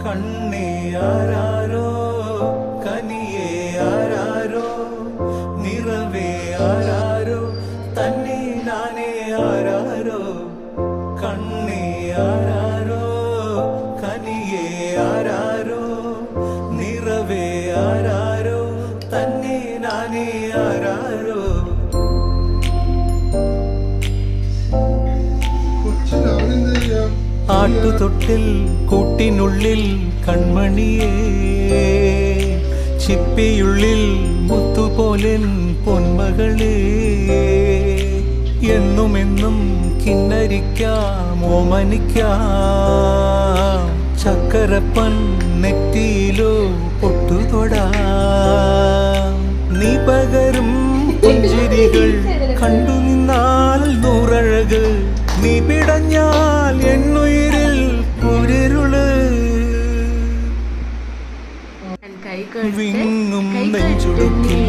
കണ്ണേ ആരാരോ കനിയേ ആരാരോ നിറവേ ആരാരോ തന്നെ നാനേ ആരാരോ കണ്ണേ ആരാരോ കനിയേ ആരാരോ നിറവേ ആരാരോ തന്നെ നാനേ ആരാരോ. ആട്ടുതൊട്ടിൽ കൂട്ടിനുള്ളിൽ കൺമണിയേ ചിപ്പിയുള്ളിൽ മുത്തുപോലൻ പൊന്മകളേ എന്നുമെന്നും കിന്നരിക്കാം ഓമനിക്കാം ചക്കരപ്പൻ നെറ്റിയിലോ പൊട്ടുതൊടാം നീ പകരും പുഞ്ചിരികൾ കണ്ടു നിന്നാൽ നൂറഴക് നീ പിടഞ്ഞാൽ എന്നുയിരിൽ കുരിരുള് വിങ്ങും നെഞ്ചുടുക്കിൽ